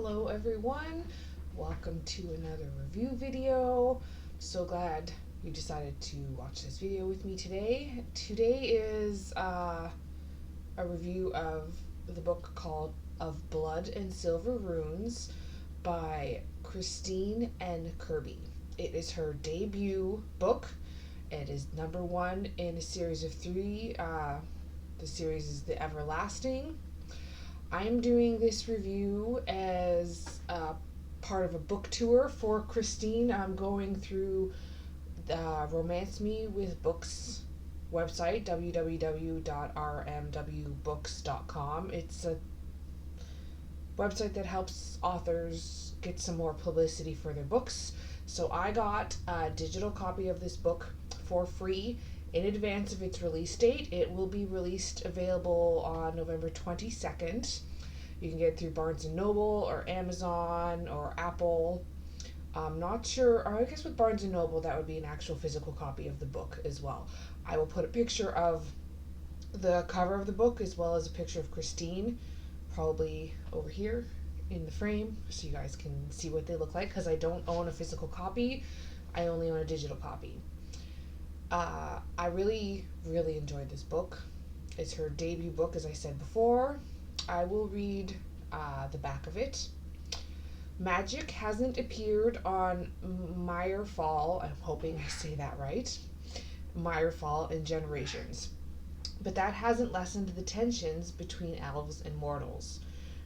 Hello everyone, welcome to another review video. So glad you decided to watch this video with me today. Today is a review of the book called Of Blood and Silver Runes by Christine N. Kirby. It is her debut book. It is number one in a series of three. The series is The Everlasting. I am doing this review as part of a book tour for Christine. I'm going through the Romance Me with Books website, www.rmwbooks.com. It's a website that helps authors get some more publicity for their books. So I got a digital copy of this book for free in advance of its release date. It will be available on November 22nd. You can get it through Barnes & Noble or Amazon or Apple. I'm not sure, or I guess with Barnes & Noble that would be an actual physical copy of the book as well. I will put a picture of the cover of the book as well as a picture of Christine, probably over here in the frame, so you guys can see what they look like, because I don't own a physical copy. I only own a digital copy. I really enjoyed this book. It's her debut book, as I said before. I will read the back of it. Magic hasn't appeared on Myrefall, I'm hoping I say that right, Myrefall in generations. But that hasn't lessened the tensions between elves and mortals.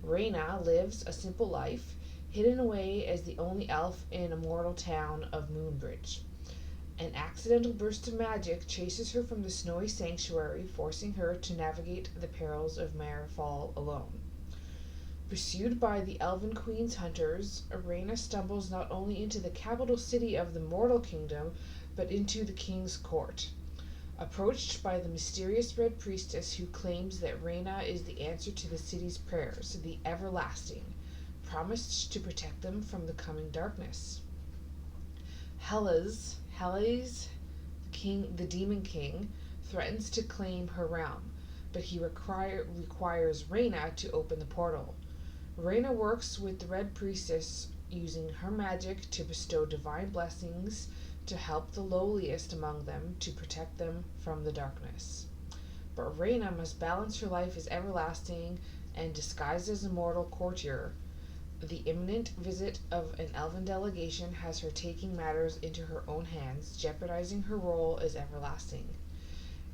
Rayna lives a simple life, hidden away as the only elf in a mortal town of Moonbridge. An accidental burst of magic chases her from the snowy sanctuary, forcing her to navigate the perils of Myrefall alone. Pursued by the Elven Queen's hunters, Rayna stumbles not only into the capital city of the Mortal Kingdom, but into the King's court. Approached by the mysterious Red Priestess who claims that Rayna is the answer to the city's prayers, the Everlasting, promised to protect them from the coming darkness. Helles, the Demon King, threatens to claim her realm, but he requires Rayna to open the portal. Rayna works with the Red Priestess, using her magic to bestow divine blessings to help the lowliest among them, to protect them from the darkness. But Rayna must balance her life as Everlasting and disguised as a mortal courtier. The imminent visit of an elven delegation has her taking matters into her own hands, jeopardizing her role as Everlasting.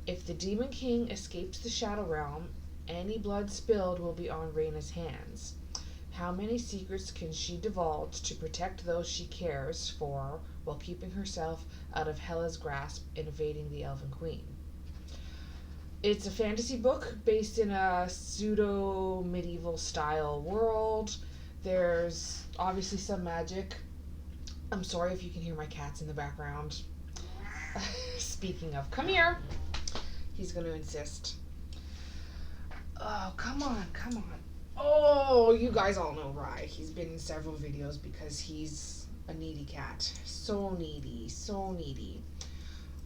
If the Demon King escapes the Shadow Realm, any blood spilled will be on Rayna's hands. How many secrets can she divulge to protect those she cares for while keeping herself out of Hela's grasp and evading the Elven Queen? It's a fantasy book based in a pseudo-medieval style world. There's obviously some magic. I'm sorry if you can hear my cats in the background. Speaking of, come here. He's going to insist. Oh, come on. Oh, you guys all know Rye. He's been in several videos because he's a needy cat. So needy.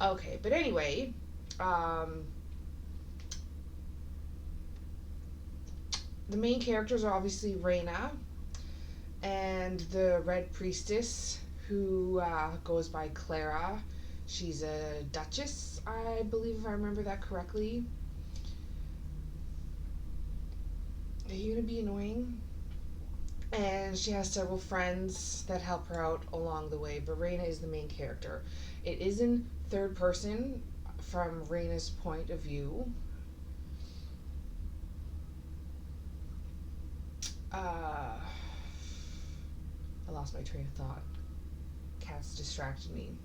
Okay, but anyway, the main characters are obviously Rayna and the Red Priestess, who goes by Clara. She's a duchess, I believe, if I remember that correctly. Are you gonna be annoying? And she has several friends that help her out along the way, but Rayna is the main character. It is in third person from Rayna's point of view. I lost my train of thought. Cats distracted me.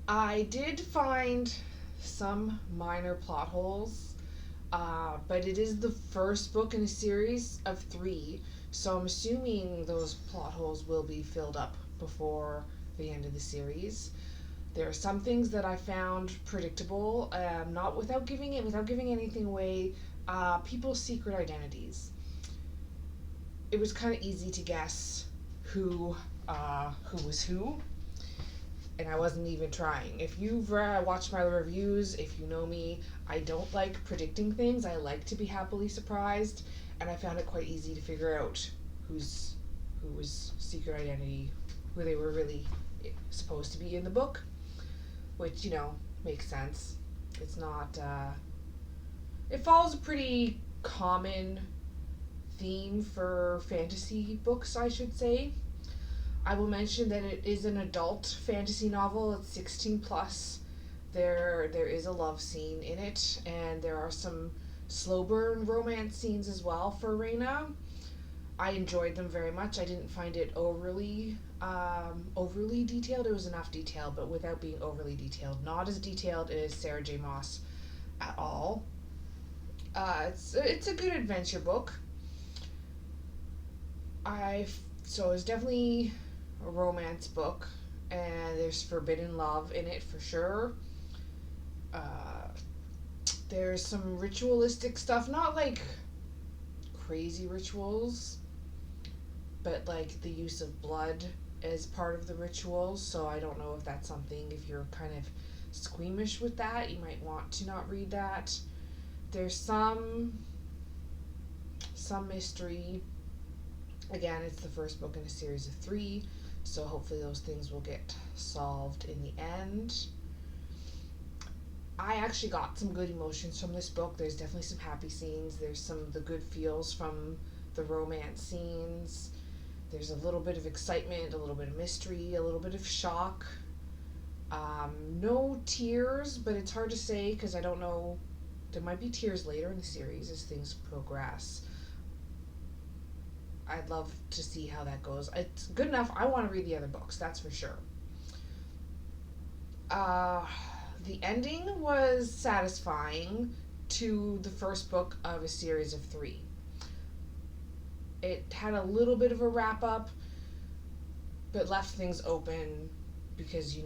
I did find some minor plot holes, but it is the first book in a series of 3, so I'm assuming those plot holes will be filled up before the end of the series. There are some things that I found predictable, not without giving anything away. People's secret identities. It was kind of easy to guess who was who, and I wasn't even trying. If you've watched my reviews, if you know me, I don't like predicting things. I like to be happily surprised, and I found it quite easy to figure out who's who was secret identity, who they were really supposed to be in the book, which, makes sense. It's not, it follows a pretty common theme for fantasy books, I should say. I will mention that it is an adult fantasy novel. It's 16 plus. There is a love scene in it, and there are some slow burn romance scenes as well for Reina. I enjoyed them very much. I didn't find it overly detailed. It was enough detail, but without being overly detailed. Not as detailed as Sarah J. Maas at all. It's a good adventure book. So it's definitely a romance book, and there's forbidden love in it for sure. There's some ritualistic stuff, not like crazy rituals, but like the use of blood as part of the rituals. So I don't know if that's something, if you're kind of squeamish with that, you might want to not read that. There's some mystery. Again, it's the first book in a series of 3, so hopefully those things will get solved in the end. I actually got some good emotions from this book. There's definitely some happy scenes. There's some of the good feels from the romance scenes. There's a little bit of excitement, a little bit of mystery, a little bit of shock. No tears, but it's hard to say because I don't know. There might be tears later in the series as things progress. I'd love to see how that goes. It's good enough. I want to read the other books, that's for sure. The ending was satisfying to the first book of a series of 3. It had a little bit of a wrap up, but left things open because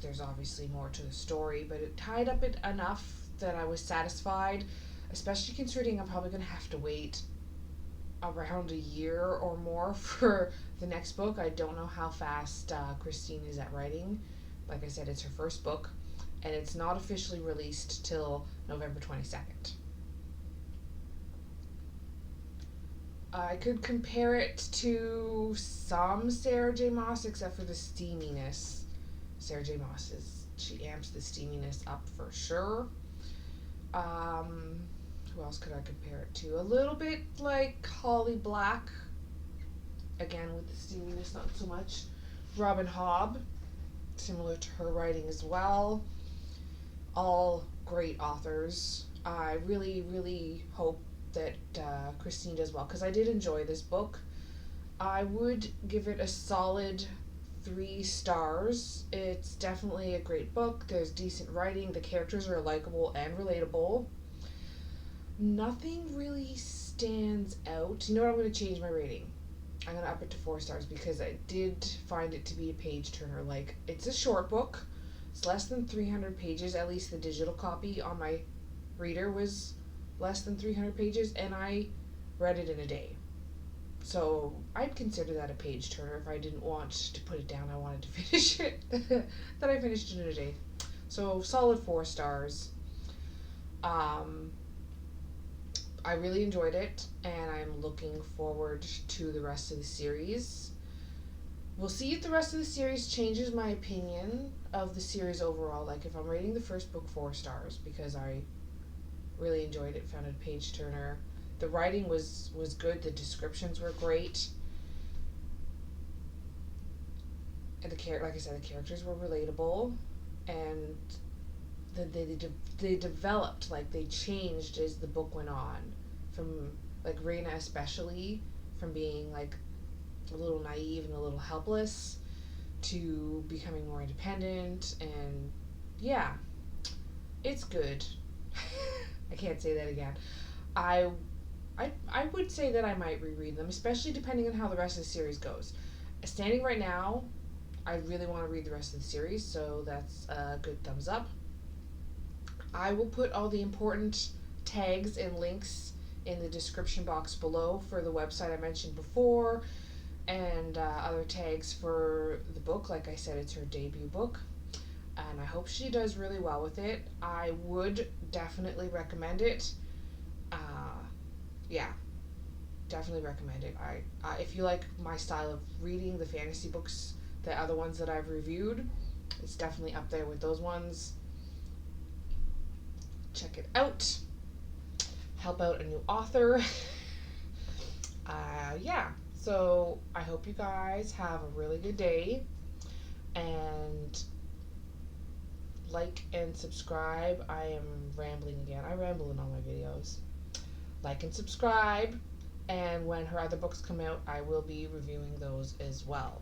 there's obviously more to the story, but it tied up it enough that I was satisfied, especially considering I'm probably going to have to wait around a year or more for the next book. I don't know how fast Christine is at writing. Like I said, it's her first book, and it's not officially released till November 22nd. I could compare it to some Sarah J. Maas, except for the steaminess. Sarah J. Maas she amps the steaminess up for sure. Who else could I compare it to? A little bit like Holly Black. Again, with the steaminess, not so much. Robin Hobb, similar to her writing as well. All great authors. I really, really hope that Christine does well, because I did enjoy this book. I would give it a solid 3 stars. It's definitely a great book. There's decent writing. The characters are likable and relatable. Nothing really stands out. You know what? I'm going to change my rating. I'm going to up it to 4 stars because I did find it to be a page turner. Like, it's a short book. It's less than 300 pages. At least the digital copy on my reader was less than 300 pages, and I read it in a day. So I'd consider that a page turner. If I didn't want to put it down, I wanted to finish it. That I finished it in a day. So solid 4 stars. I really enjoyed it, and I'm looking forward to the rest of the series. We'll see if the rest of the series changes my opinion of the series overall. Like, if I'm rating the first book 4 stars, because I really enjoyed it, found it a page turner. The writing was good. The descriptions were great. And like I said, the characters were relatable, and they developed, like they changed as the book went on, from like Reina especially, from being like a little naive and a little helpless to becoming more independent, and yeah, it's good. I can't say that again. I would say that I might reread them, especially depending on how the rest of the series goes. Standing right now, I really want to read the rest of the series, so that's a good thumbs up. I will put all the important tags and links in the description box below for the website I mentioned before, and other tags for the book. Like I said, it's her debut book, and I hope she does really well with it. I would definitely recommend it. Yeah. definitely recommend it. I if you like my style of reading, the fantasy books, the other ones that I've reviewed, it's definitely up there with those ones. Check it out. Help out a new author. Yeah. So I hope you guys have a really good day, and like and subscribe. I am rambling again. I ramble in all my videos. Like and subscribe, and when her other books come out, I will be reviewing those as well.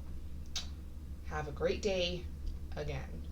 Have a great day again.